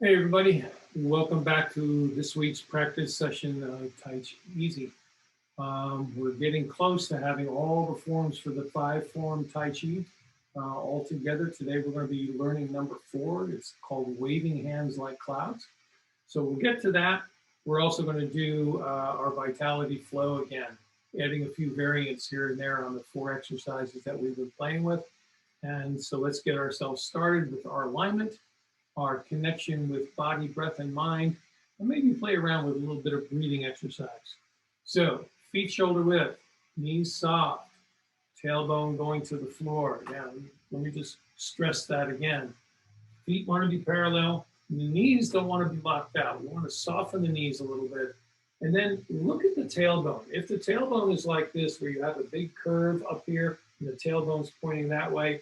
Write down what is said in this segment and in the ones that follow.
Hey everybody, welcome back to this week's practice session of Tai Chi Easy. We're getting close to having all the forms for the 5-form Tai Chi all together. Today we're going to be learning number 4. It's called Waving Hands Like Clouds. So we'll get to that. We're also going to do our Vitality Flow again, adding a few variants here and there on the 4 exercises that we've been playing with. And so let's get ourselves started with our alignment, our connection with body, breath, and mind, and maybe play around with a little bit of breathing exercise. So feet shoulder width, knees soft, tailbone going to the floor. Now, let me just stress that again. Feet want to be parallel. The knees don't want to be locked out. We want to soften the knees a little bit. And then look at the tailbone. If the tailbone is like this, where you have a big curve up here and the tailbone's pointing that way,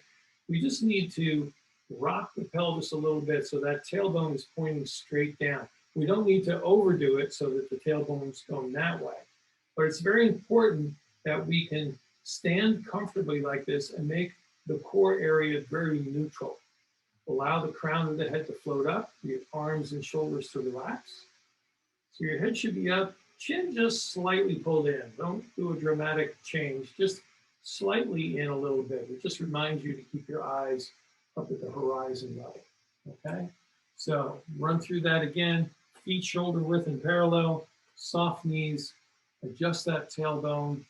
we just need to rock the pelvis a little bit so that tailbone is pointing straight down. We don't need to overdo it so that the tailbone is going that way. But it's very important that we can stand comfortably like this and make the core area very neutral. Allow the crown of the head to float up, your arms and shoulders to relax. So your head should be up, chin just slightly pulled in. Don't do a dramatic change, just slightly in a little bit. It just reminds you to keep your eyes up at the horizon level, okay? So run through that again, feet shoulder width and parallel, soft knees, adjust that tailbone,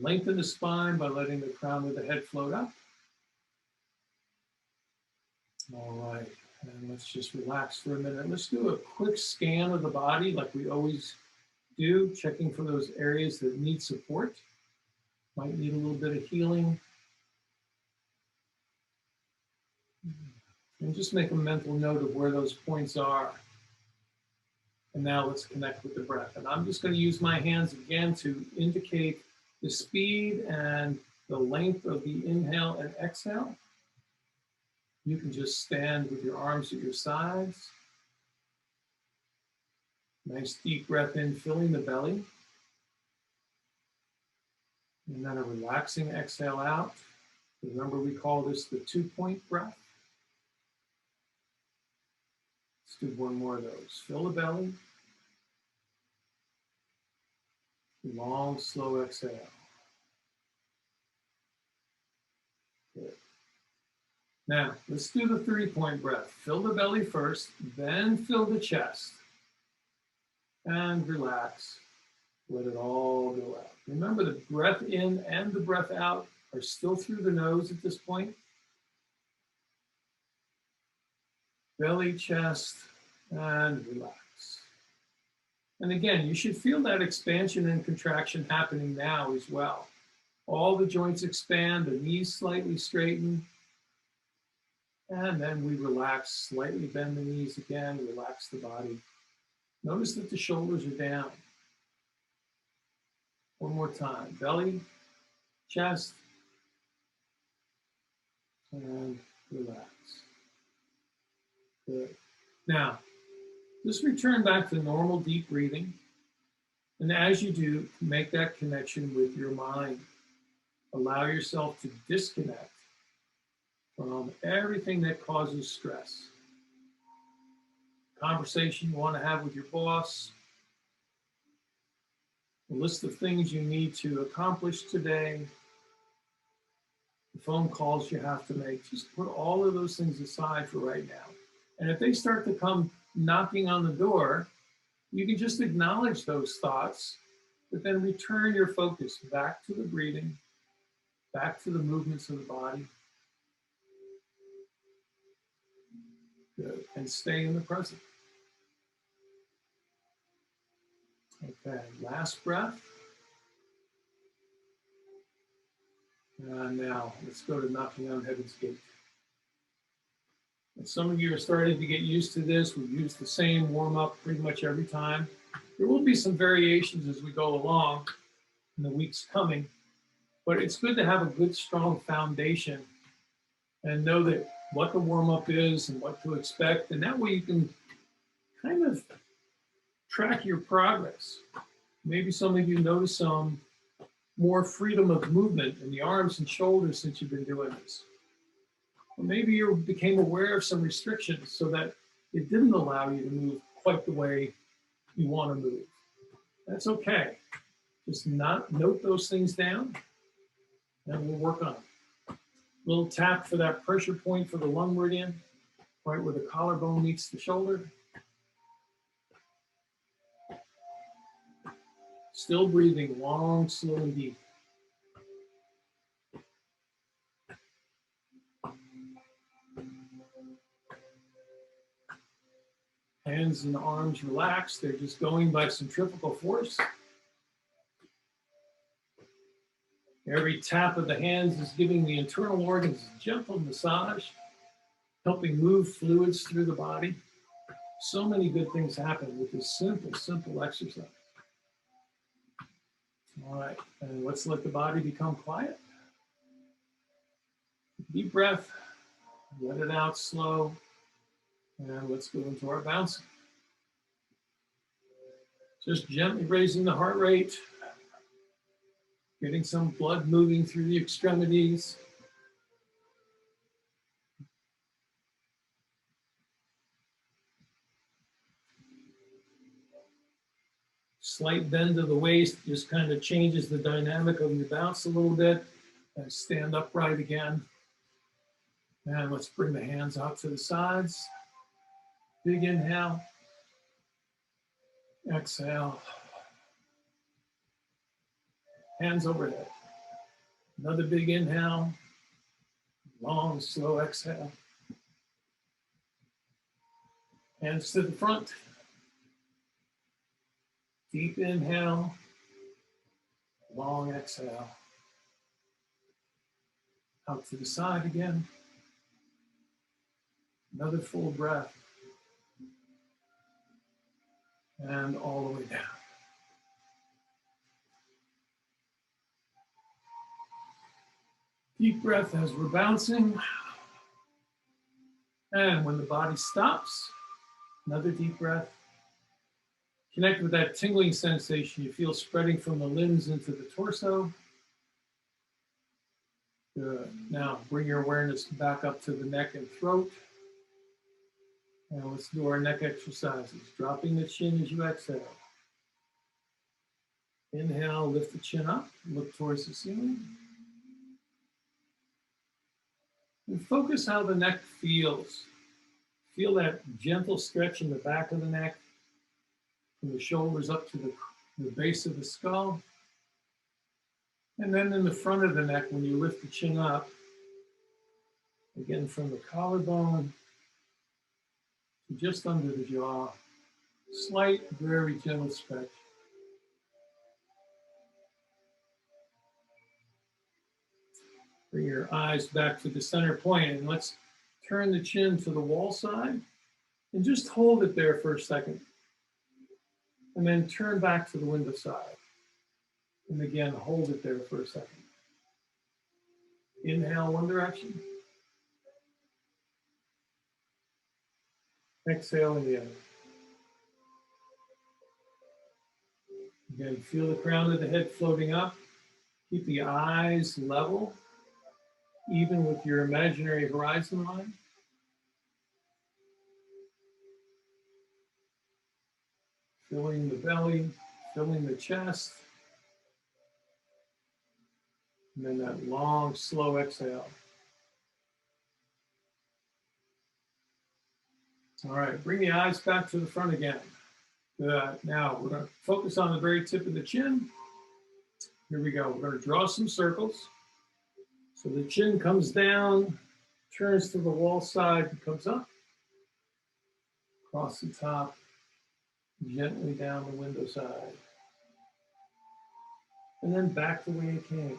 lengthen the spine by letting the crown of the head float up. All right, and let's just relax for a minute. Let's do a quick scan of the body like we always do, checking for those areas that need support, might need a little bit of healing. And just make a mental note of where those points are. And now let's connect with the breath. And I'm just going to use my hands again to indicate the speed and the length of the inhale and exhale. You can just stand with your arms at your sides. Nice deep breath in, filling the belly. And then a relaxing exhale out. Remember, we call this the 2-point breath. Let's do one more of those. Fill the belly. Long, slow exhale. Good. Now, let's do the 3-point breath. Fill the belly first, then fill the chest. And relax. Let it all go out. Remember, the breath in and the breath out are still through the nose at this point. Belly, chest, and relax. And again, you should feel that expansion and contraction happening now as well. All the joints expand, the knees slightly straighten, and then we relax, slightly bend the knees again, relax the body. Notice that the shoulders are down. One more time, belly, chest, and relax. Good. Now, just return back to normal deep breathing. And as you do, make that connection with your mind. Allow yourself to disconnect from everything that causes stress. Conversation you want to have with your boss, a list of things you need to accomplish today, the phone calls you have to make. Just put all of those things aside for right now. And if they start to come knocking on the door, you can just acknowledge those thoughts, but then return your focus back to the breathing, back to the movements of the body. Good. And stay in the present. Okay, last breath. And now let's go to knocking on Heaven's Gate. And some of you are starting to get used to this. We've used the same warm-up pretty much every time. There will be some variations as we go along in the weeks coming, but it's good to have a good, strong foundation and know that what the warm-up is and what to expect. And that way you can kind of track your progress. Maybe some of you notice some more freedom of movement in the arms and shoulders since you've been doing this. Or maybe you became aware of some restrictions so that it didn't allow you to move quite the way you want to move. That's okay. Just note those things down, and we'll work on it. Little tap for that pressure point for the lung meridian, right where the collarbone meets the shoulder. Still breathing long, slow, and deep. Hands and arms relaxed. They're just going by centrifugal force. Every tap of the hands is giving the internal organs a gentle massage, helping move fluids through the body. So many good things happen with this simple exercise. All right, and let's let the body become quiet. Deep breath, let it out slow, and let's go into our bouncing. Just gently raising the heart rate, getting some blood moving through the extremities. Slight bend of the waist just kind of changes the dynamic of your bounce a little bit. And stand upright again. And let's bring the hands out to the sides. Big inhale. Exhale. Hands overhead. Another big inhale. Long, slow exhale. Hands to the front. Deep inhale. Long exhale. Out to the side again. Another full breath. And all the way down. Deep breath as we're bouncing. And when the body stops, another deep breath. Connect with that tingling sensation you feel spreading from the limbs into the torso. Good. Now bring your awareness back up to the neck and throat. And let's do our neck exercises. Dropping the chin as you exhale. Inhale, lift the chin up, look towards the ceiling. And focus how the neck feels. Feel that gentle stretch in the back of the neck, from the shoulders up to the base of the skull. And then in the front of the neck, when you lift the chin up, again from the collarbone to just under the jaw, slight, very gentle stretch. Bring your eyes back to the center point, and let's turn the chin to the wall side and just hold it there for a second. And then turn back to the window side. And again, hold it there for a second. Inhale one direction. Exhale in the other. Again, feel the crown of the head floating up. Keep the eyes level, even with your imaginary horizon line. Filling the belly, filling the chest. And then that long, slow exhale. All right, bring the eyes back to the front again. Good. Now we're going to focus on the very tip of the chin. Here we go. We're going to draw some circles. So the chin comes down, turns to the wall side, and comes up. Across the top, gently down the window side. And then back the way it came.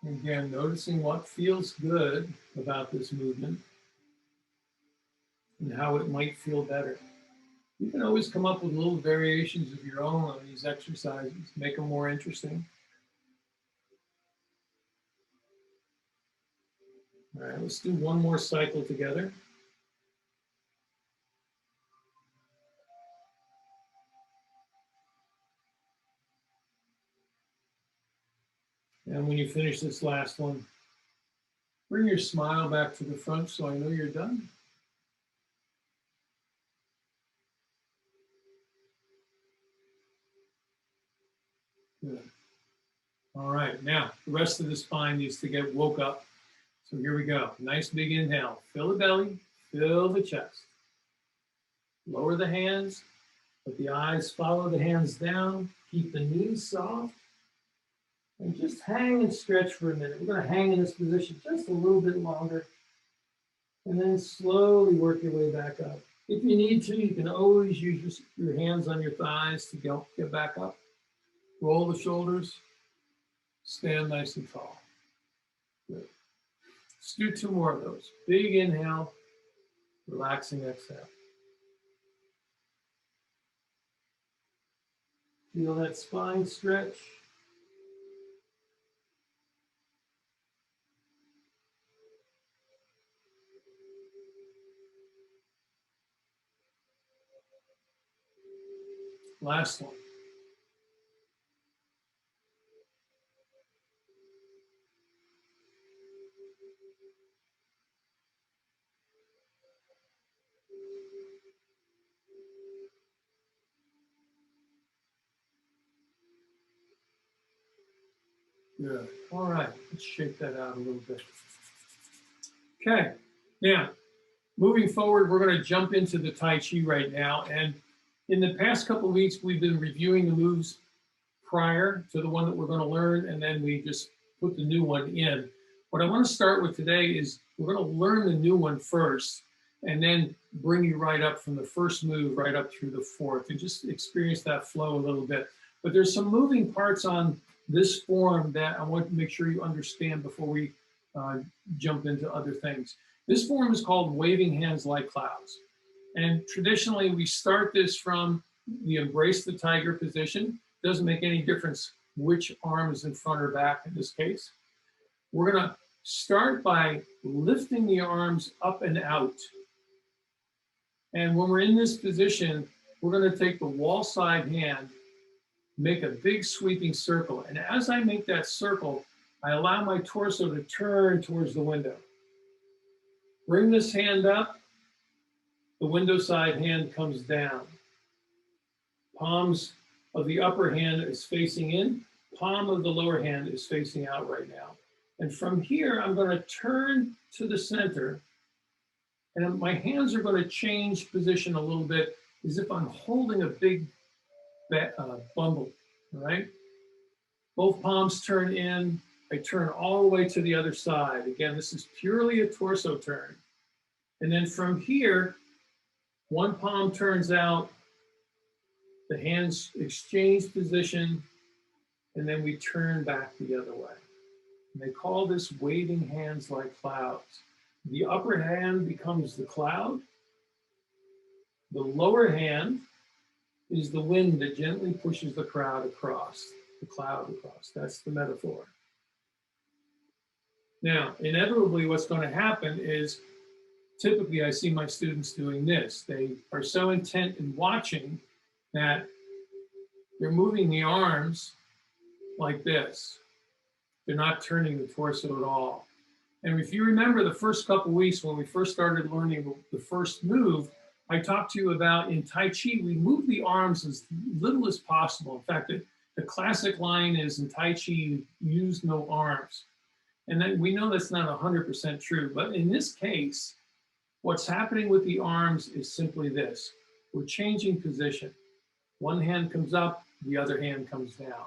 Again, noticing what feels good about this movement and how it might feel better. You can always come up with little variations of your own on these exercises, make them more interesting. All right, let's do one more cycle together. And when you finish this last one, bring your smile back to the front so I know you're done. Good. All right, now the rest of the spine needs to get woke up. So here we go. Nice big inhale. Fill the belly, fill the chest. Lower the hands, let the eyes follow the hands down. Keep the knees soft. And just hang and stretch for a minute. We're going to hang in this position just a little bit longer. And then slowly work your way back up. If you need to, you can always use your hands on your thighs to get back up. Roll the shoulders. Stand nice and tall. Good. Let's do 2 more of those. Big inhale, relaxing exhale. Feel that spine stretch. Last one. Good. All right, let's shake that out a little bit. Okay, now moving forward, we're going to jump into the Tai Chi right now. And in the past couple of weeks, we've been reviewing the moves prior to the one that we're going to learn, and then we just put the new one in. What I want to start with today is we're going to learn the new one first, and then bring you right up from the first move right up through the fourth, and just experience that flow a little bit. But there's some moving parts on this form that I want to make sure you understand before we jump into other things. This form is called waving hands like clouds. And traditionally, we start this from the embrace the tiger position. Doesn't make any difference which arm is in front or back in this case. We're going to start by lifting the arms up and out. And when we're in this position, we're going to take the wall side hand, make a big sweeping circle. And as I make that circle, I allow my torso to turn towards the window. Bring this hand up. The window side hand comes down. Palms of the upper hand is facing in. Palm of the lower hand is facing out right now. And from here, I'm going to turn to the center. And my hands are going to change position a little bit as if I'm holding a big bundle, all right? Both palms turn in. I turn all the way to the other side. Again, this is purely a torso turn. And then from here, one palm turns out, the hands exchange position, and then we turn back the other way. And they call this waving hands like clouds. The upper hand becomes the cloud. The lower hand is the wind that gently pushes the cloud across. That's the metaphor. Now, inevitably, what's going to happen is typically I see my students doing this. They are so intent in watching that they're moving the arms like this. They're not turning the torso at all. And if you remember the first couple of weeks when we first started learning the first move, I talked to you about in Tai Chi, we move the arms as little as possible. In fact, the classic line is in Tai Chi, use no arms. And then we know that's not 100% true, but in this case, what's happening with the arms is simply this. We're changing position. One hand comes up, the other hand comes down.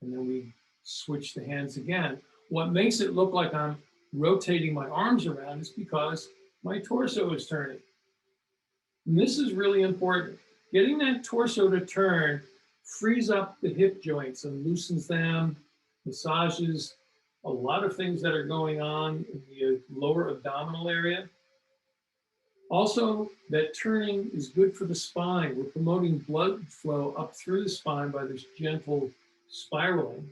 And then we switch the hands again. What makes it look like I'm rotating my arms around is because my torso is turning. And this is really important. Getting that torso to turn frees up the hip joints and loosens them, massages a lot of things that are going on in the lower abdominal area. Also, that turning is good for the spine. We're promoting blood flow up through the spine by this gentle spiraling,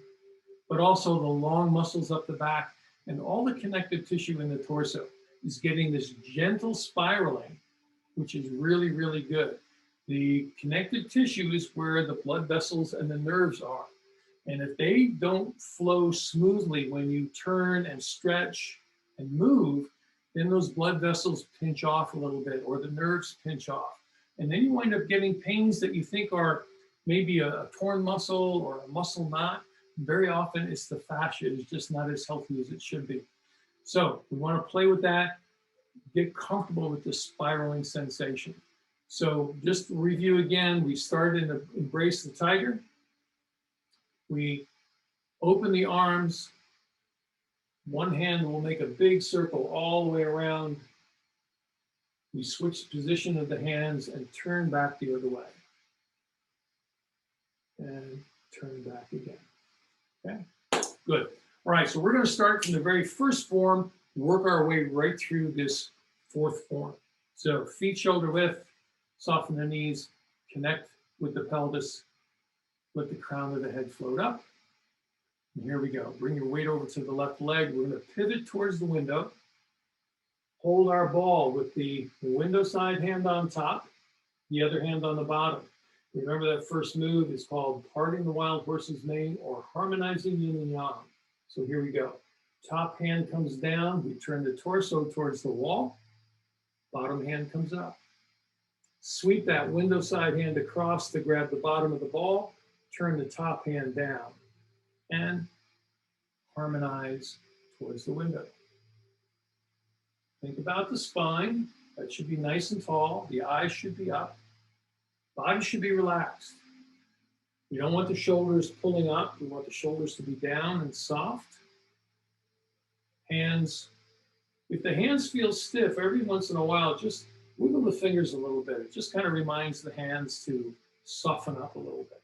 but also the long muscles up the back and all the connective tissue in the torso is getting this gentle spiraling, which is really, really good. The connective tissue is where the blood vessels and the nerves are. And if they don't flow smoothly when you turn and stretch and move, then those blood vessels pinch off a little bit, or the nerves pinch off. And then you wind up getting pains that you think are maybe a torn muscle or a muscle knot. Very often it's the fascia is just not as healthy as it should be. So we want to play with that, get comfortable with the spiraling sensation. So just to review again, we started in Embrace the Tiger. We open the arms. One hand will make a big circle all the way around. We switch the position of the hands and turn back the other way. And turn back again. Okay, good. All right, so we're going to start from the very first form, work our way right through this fourth form. So feet shoulder width, soften the knees, connect with the pelvis, let the crown of the head float up. And here we go. Bring your weight over to the left leg. We're going to pivot towards the window. Hold our ball with the window side hand on top, the other hand on the bottom. Remember that first move is called parting the wild horse's mane or harmonizing yin and yang. So here we go. Top hand comes down. We turn the torso towards the wall. Bottom hand comes up. Sweep that window side hand across to grab the bottom of the ball. Turn the top hand down and harmonize towards the window. Think about the spine. That should be nice and tall. The eyes should be up. Body should be relaxed. We don't want the shoulders pulling up. We want the shoulders to be down and soft. Hands, if the hands feel stiff, every once in a while, just wiggle the fingers a little bit. It just kind of reminds the hands to soften up a little bit.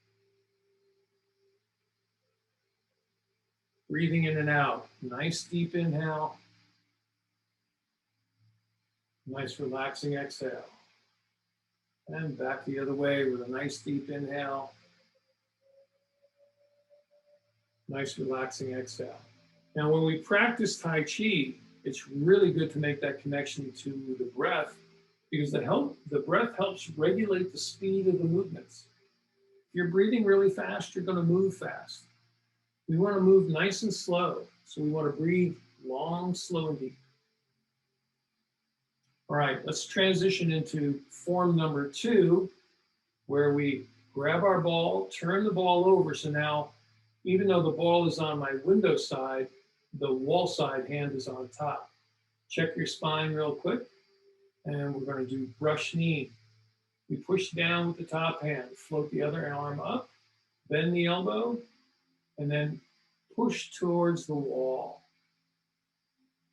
Breathing in and out. Nice deep inhale. Nice relaxing exhale. And back the other way with a nice deep inhale. Nice relaxing exhale. Now, when we practice Tai Chi, it's really good to make that connection to the breath, because the breath helps regulate the speed of the movements. If you're breathing really fast, you're going to move fast. We want to move nice and slow. So we want to breathe long, slow, and deep. All right, let's transition into form number 2, where we grab our ball, turn the ball over. So now, even though the ball is on my window side, the wall side hand is on top. Check your spine real quick. And we're going to do brush knee. We push down with the top hand, float the other arm up, bend the elbow, and then push towards the wall.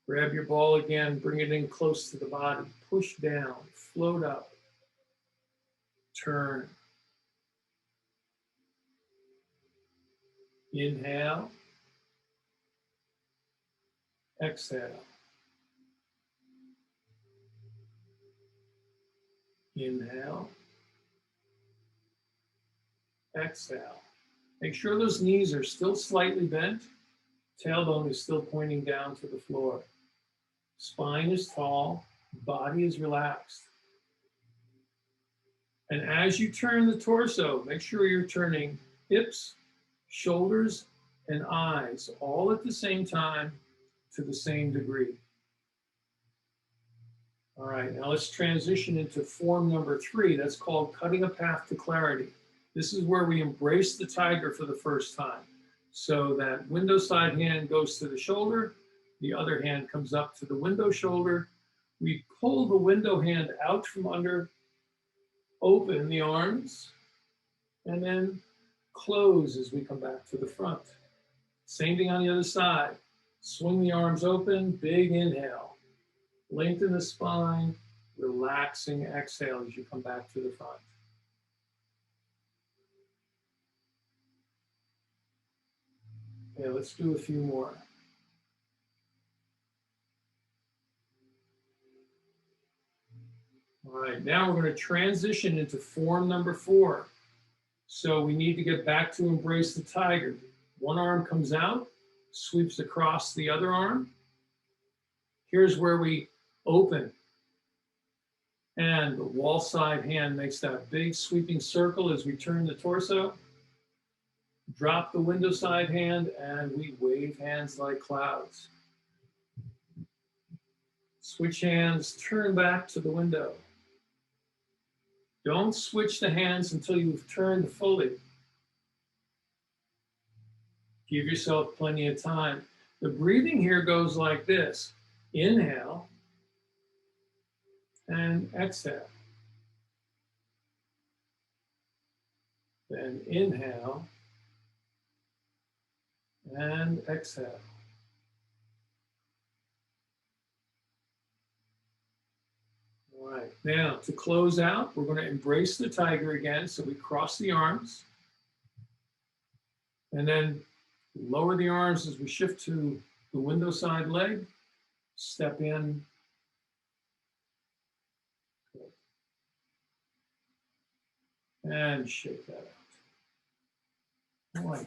Grab your ball again, bring it in close to the body, push down, float up, turn. Inhale, exhale. Inhale, exhale. Make sure those knees are still slightly bent. Tailbone is still pointing down to the floor. Spine is tall, body is relaxed. And as you turn the torso, make sure you're turning hips, shoulders, and eyes all at the same time to the same degree. All right, now let's transition into form number 3. That's called cutting a path to clarity. This is where we embrace the tiger for the first time. So that window side hand goes to the shoulder, the other hand comes up to the window shoulder. We pull the window hand out from under, open the arms, and then close as we come back to the front. Same thing on the other side. Swing the arms open, big inhale. Lengthen the spine, relaxing exhale as you come back to the front. Okay, let's do a few more. All right, now we're going to transition into form number 4. So we need to get back to embrace the tiger. One arm comes out, sweeps across the other arm. Here's where we open. And the wall side hand makes that big sweeping circle as we turn the torso. Drop the window side hand and we wave hands like clouds. Switch hands, turn back to the window. Don't switch the hands until you've turned fully. Give yourself plenty of time. The breathing here goes like this. Inhale and exhale. Then inhale and exhale. All right, now to close out, we're going to embrace the tiger again. So we cross the arms and then lower the arms as we shift to the window side leg. Step in. And shake that out. All right.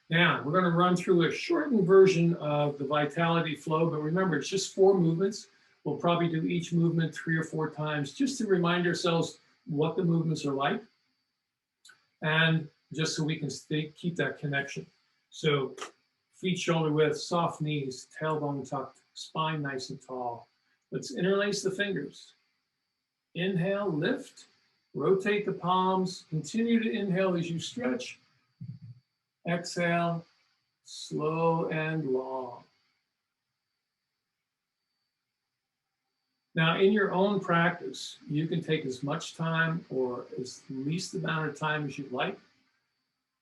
Now, we're going to run through a shortened version of the Vitality Flow, but remember, it's just 4 movements. We'll probably do each movement 3 or 4 times just to remind ourselves what the movements are like and just so we can keep that connection. So feet shoulder width, soft knees, tailbone tucked, spine nice and tall. Let's interlace the fingers. Inhale, lift, rotate the palms, continue to inhale as you stretch. Exhale, slow and long. Now, in your own practice, you can take as much time or as least amount of time as you'd like.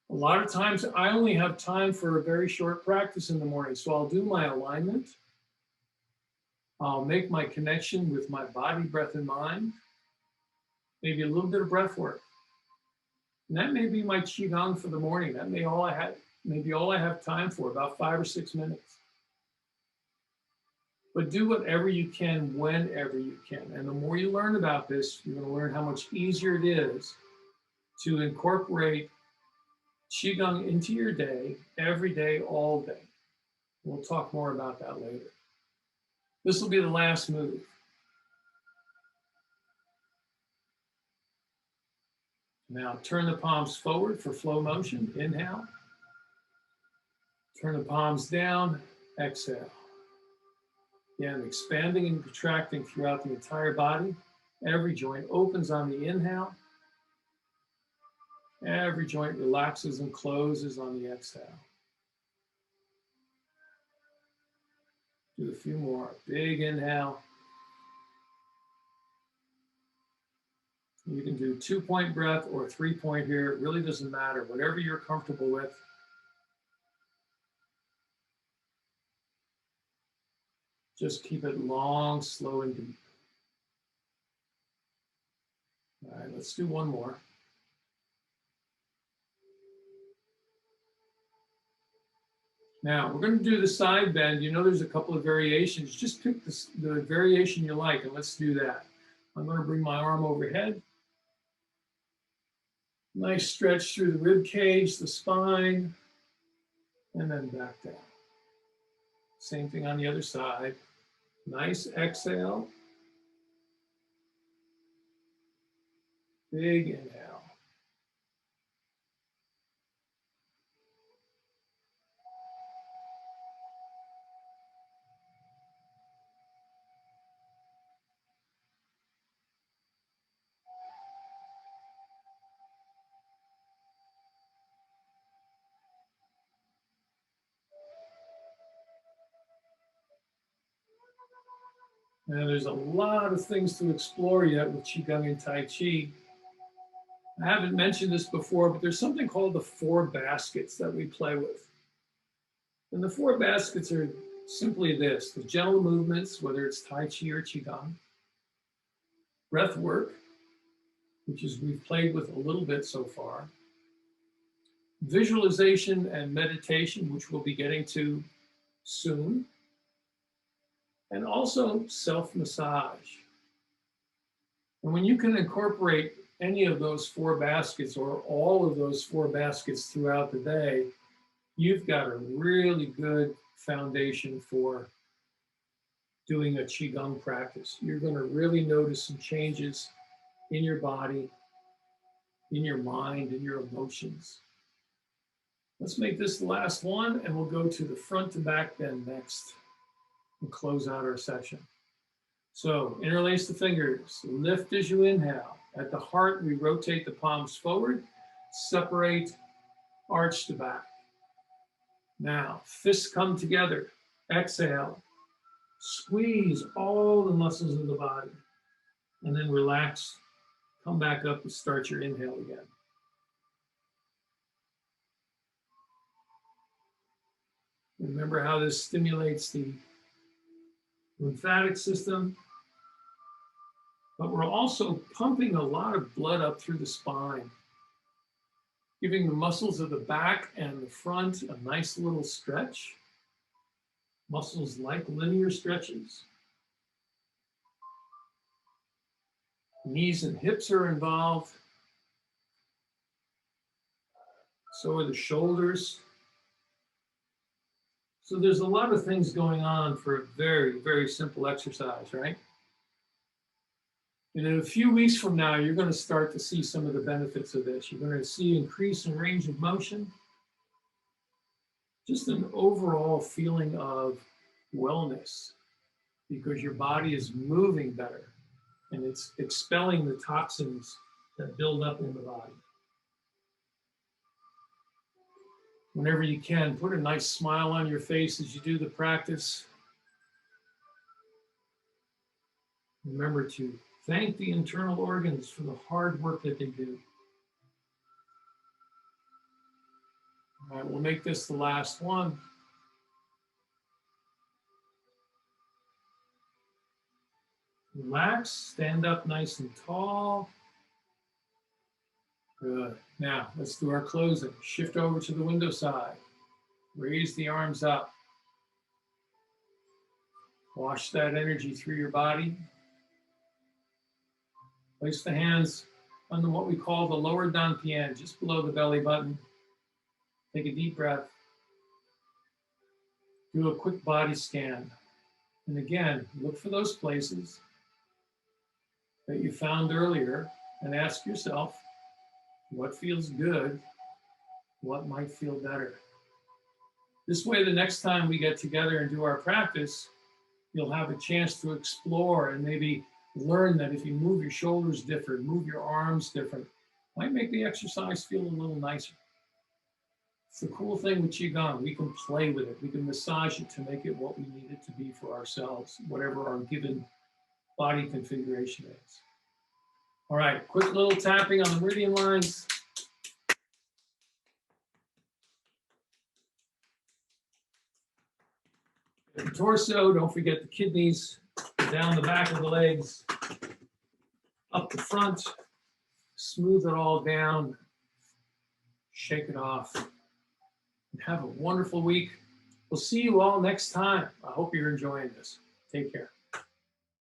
A lot of times, I only have time for a very short practice in the morning, so I'll do my alignment. I'll make my connection with my body, breath, and mind. Maybe a little bit of breath work. And that may be my Qigong for the morning. That may be all I have time for, about 5 or 6 minutes. But do whatever you can, whenever you can. And the more you learn about this, you're going to learn how much easier it is to incorporate Qigong into your day, every day, all day. We'll talk more about that later. This will be the last move. Now turn the palms forward for flow motion. Inhale. Turn the palms down. Exhale. Again, expanding and contracting throughout the entire body. Every joint opens on the inhale. Every joint relaxes and closes on the exhale. Do a few more. Big inhale. You can do 2-point breath or 3-point here. It really doesn't matter. Whatever you're comfortable with. Just keep it long, slow, and deep. All right, let's do one more. Now, we're going to do the side bend. You know there's a couple of variations. Just pick the variation you like, and let's do that. I'm going to bring my arm overhead. Nice stretch through the rib cage, the spine, and then back down. Same thing on the other side. Nice exhale. Big inhale. Now, there's a lot of things to explore yet with Qigong and Tai Chi. I haven't mentioned this before, but there's something called the 4 baskets that we play with. And the 4 baskets are simply this: the gentle movements, whether it's Tai Chi or Qigong, breath work, which is we've played with a little bit so far, visualization and meditation, which we'll be getting to soon, and also self-massage. And when you can incorporate any of those 4 baskets or all of those 4 baskets throughout the day, you've got a really good foundation for doing a Qigong practice. You're going to really notice some changes in your body, in your mind, in your emotions. Let's make this the last one, and we'll go to the front to back bend next and close out our session. So interlace the fingers, lift as you inhale. At the heart, we rotate the palms forward, separate, arch to back. Now, fists come together. Exhale. Squeeze all the muscles of the body. And then relax. Come back up and start your inhale again. Remember how this stimulates the lymphatic system. But we're also pumping a lot of blood up through the spine, giving the muscles of the back and the front a nice little stretch. Muscles like linear stretches. Knees and hips are involved. So are the shoulders. So there's a lot of things going on for a very, very simple exercise, right? And in a few weeks from now, you're going to start to see some of the benefits of this. You're going to see increase in range of motion, just an overall feeling of wellness because your body is moving better and it's expelling the toxins that build up in the body. Whenever you can, put a nice smile on your face as you do the practice. Remember to thank the internal organs for the hard work that they do. All right, we'll make this the last one. Relax, stand up nice and tall. Good. Now, let's do our closing. Shift over to the window side. Raise the arms up. Wash that energy through your body. Place the hands on what we call the lower dantian, just below the belly button. Take a deep breath. Do a quick body scan. And again, look for those places that you found earlier and ask yourself, what feels good? What might feel better? This way, the next time we get together and do our practice, you'll have a chance to explore and maybe learn that if you move your shoulders different, move your arms different, might make the exercise feel a little nicer. It's the cool thing with Qigong. We can play with it. We can massage it to make it what we need it to be for ourselves, whatever our given body configuration is. All right, quick little tapping on the meridian lines. The torso, don't forget the kidneys, down the back of the legs, up the front, smooth it all down, shake it off, and have a wonderful week. We'll see you all next time. I hope you're enjoying this. Take care.